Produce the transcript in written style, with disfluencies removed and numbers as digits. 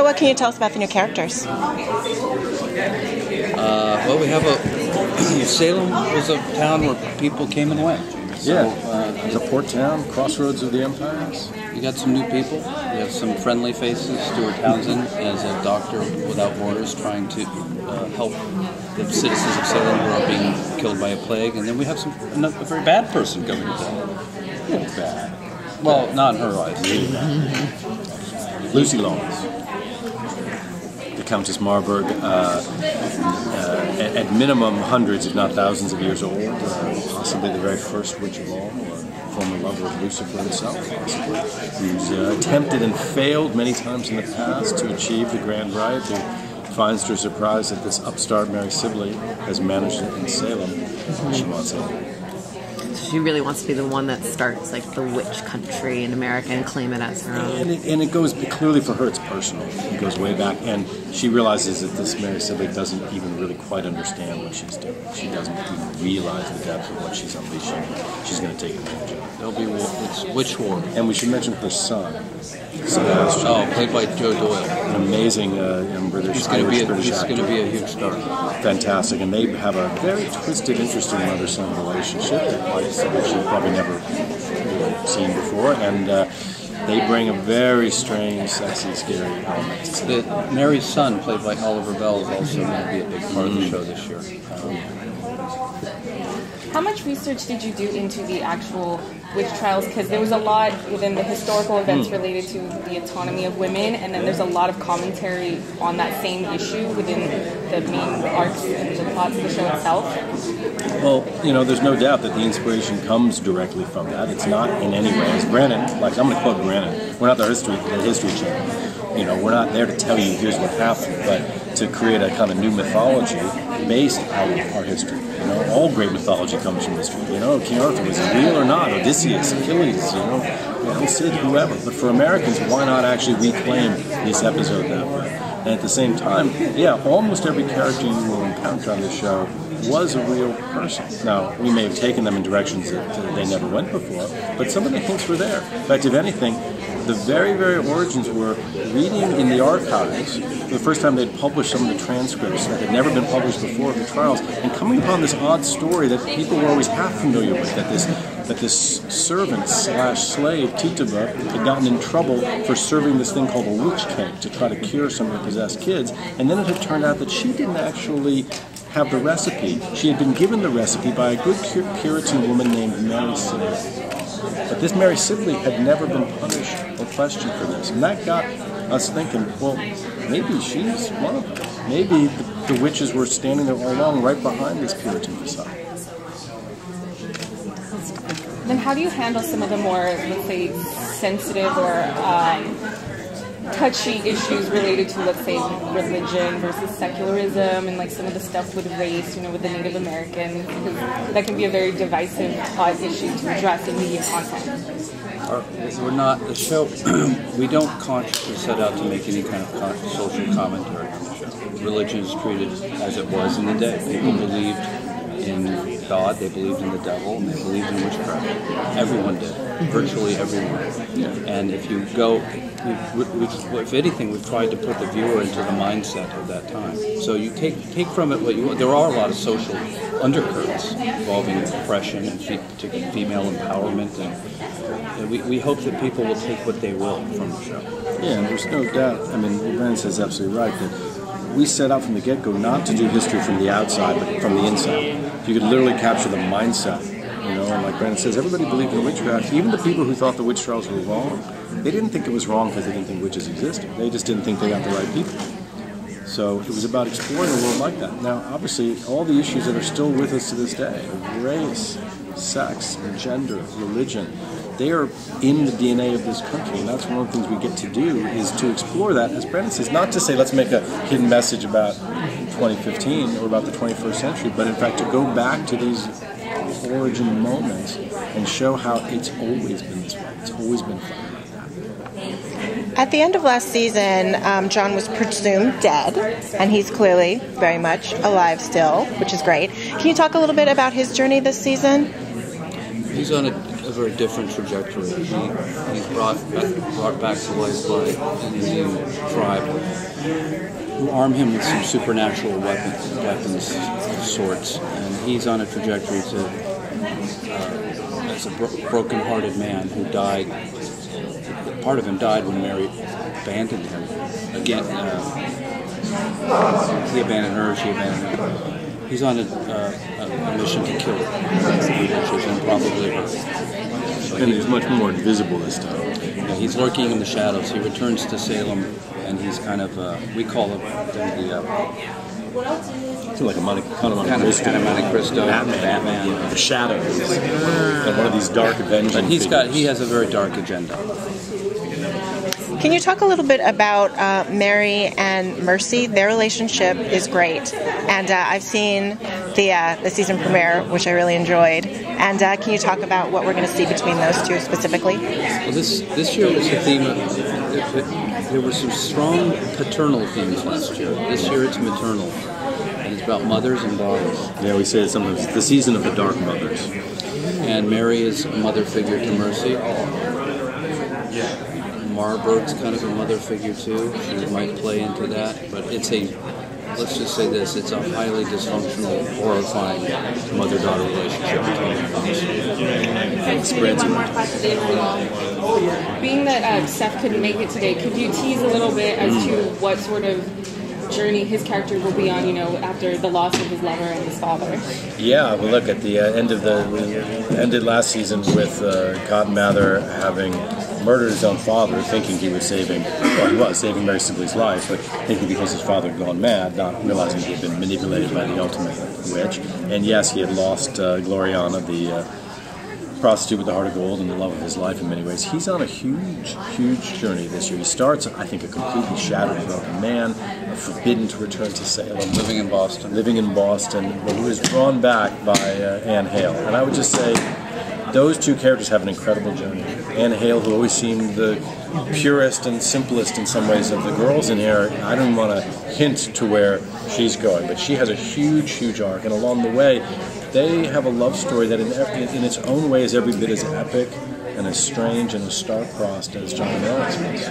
So what can you tell us about the new characters? Well, we have Salem was a town where people came and went. So, it's a port town, crossroads of the empires. We got some new people. We have some friendly faces. Stuart Townsend as a doctor without borders trying to help the citizens of Salem who are being killed by a plague. And then we have a very bad person coming to town. Bad. Well, not in her eyes. Lucy Lawrence, the Countess Marburg, at minimum hundreds, if not thousands of years old, possibly the very first witch of all, or former lover of Lucifer himself, possibly, who's attempted and failed many times in the past to achieve the grand rite, who finds to her surprise that this upstart Mary Sibley has managed it in Salem. She wants it. She really wants to be the one that starts like the witch country in America and claim it as her own. And it goes, clearly for her it's personal. It goes way back, and she realizes that this Mary Sibley doesn't even really quite understand what she's doing. She doesn't even realize the depth of what she's unleashing. She's going to take advantage of it. There'll be it's witch war. And we should mention her son. Played by Joe Doyle. An amazing British He's actor. going to be a huge star. Fantastic, and they have a very twisted, interesting mother-son relationship that you've probably never seen before, and they bring a very strange, sexy, scary element. Mary's son, played by Oliver Bell, is also going to be a big part of the show this year. How much research did you do into the actual witch trials? Because there was a lot within the historical events related to the autonomy of women, and then there's a lot of commentary on that same issue within the main arcs and the plots of the show itself. Well, there's no doubt that the inspiration comes directly from that. It's not in any way, as Brannon, I'm going to quote Brannon, we're not the history channel. We're not there to tell you here's what happened, but to create a kind of new mythology based on our history. All great mythology comes from history. King Arthur, was it real or not? Odysseus, Achilles, Sid, whoever. But for Americans, why not actually reclaim this episode that way? And at the same time, almost every character you will encounter on this show was a real person. Now, we may have taken them in directions that they never went before, but some of the hints were there. In fact, if anything, the very, very origins were reading in the archives for the first time they'd published some of the transcripts that had never been published before of the trials, and coming upon this odd story that people were always half familiar with, that this servant/slave, Tituba, had gotten in trouble for serving this thing called a witch cake to try to cure some of the possessed kids, and then it had turned out that she didn't actually have the recipe. She had been given the recipe by a good Puritan woman named Mary Sibley. But this Mary Sibley had never been punished or questioned for this. And that got us thinking, well, maybe she's one of them. Maybe the witches were standing there all along right behind this Puritan facade. Then how do you handle some of the more, let's say, sensitive or touchy issues related to, let's say, religion versus secularism, and like some of the stuff with race, with the Native Americans, because that can be a very divisive issue to address in media content. We're not the show. We don't consciously set out to make any kind of social commentary on the show. Religion is treated as it was in the day. People believed in God, they believed in the devil, and they believed in witchcraft. Everyone did. Virtually everyone. And if you go, if anything, we've tried to put the viewer into the mindset of that time. So you take from it what you want. There are a lot of social undercurrents involving oppression and female empowerment, and we hope that people will take what they will from the show. Yeah, and there's no doubt. I mean, Brannon says absolutely right that we set out from the get-go not to do history from the outside, but from the inside. You could literally capture the mindset, and like Brannon says, everybody believed in witchcraft. Even the people who thought the witch trials were wrong, they didn't think it was wrong because they didn't think witches existed. They just didn't think they got the right people. So it was about exploring a world like that. Now, obviously, all the issues that are still with us to this day, race, sex, gender, religion, they are in the DNA of this country, and that's one of the things we get to do is to explore that, as Brannon says, not to say let's make a hidden message about 2015 or about the 21st century, but in fact to go back to these origin moments and show how it's always been this way. It's always been fun like that. At the end of last season, John was presumed dead, and he's clearly very much alive still, which is great. Can you talk a little bit about his journey this season? He's on a very different trajectory. He's brought back to life by an Indian tribe who arm him with some supernatural weapons of sorts, and he's on a trajectory to as a broken-hearted man who died. Part of him died when Mary abandoned him. Again, he abandoned her, she abandoned him. He's on a mission to kill witches and probably her. And he's much more invisible this time. Yeah, he's lurking in the shadows. He returns to Salem, and he's kind of, we call him It's like a Monte Cristo. Batman. Yeah, the shadows. And one of these dark avenging But figures. he has a very dark agenda. Can you talk a little bit about Mary and Mercy? Their relationship is great, and I've seen the season premiere, which I really enjoyed. And can you talk about what we're going to see between those two specifically? Well, this year was a theme of there were some strong paternal themes last year. This year it's maternal, and it's about mothers and daughters. Yeah, we say it sometimes. It's the season of the dark mothers. And Mary is a mother figure to Mercy. Marburg's kind of a mother figure too. She might play into that, but it's let's just say this, it's a highly dysfunctional, horrifying mother-daughter relationship between them. Being that Seth couldn't make it today, could you tease a little bit as to what sort of journey his character will be on, after the loss of his lover and his father? Yeah, well, look, at the ended last season with Cotton Mather having murdered his own father, thinking he was saving Mary Sibley's life, but thinking because his father had gone mad, not realizing he had been manipulated by the ultimate witch. And yes, he had lost Gloriana, the prostitute with the heart of gold and the love of his life in many ways. He's on a huge, huge journey this year. He starts, I think, a completely shattered, broken man, forbidden to return to Salem. Living in Boston, but who is drawn back by Anne Hale. And I would just say, those two characters have an incredible journey. Anne Hale, who always seemed the purest and simplest in some ways of the girls in here, I don't want to hint to where she's going, but she has a huge, huge arc. And along the way, they have a love story that in its own way is every bit as epic and as strange and as star-crossed as John and Mary's was.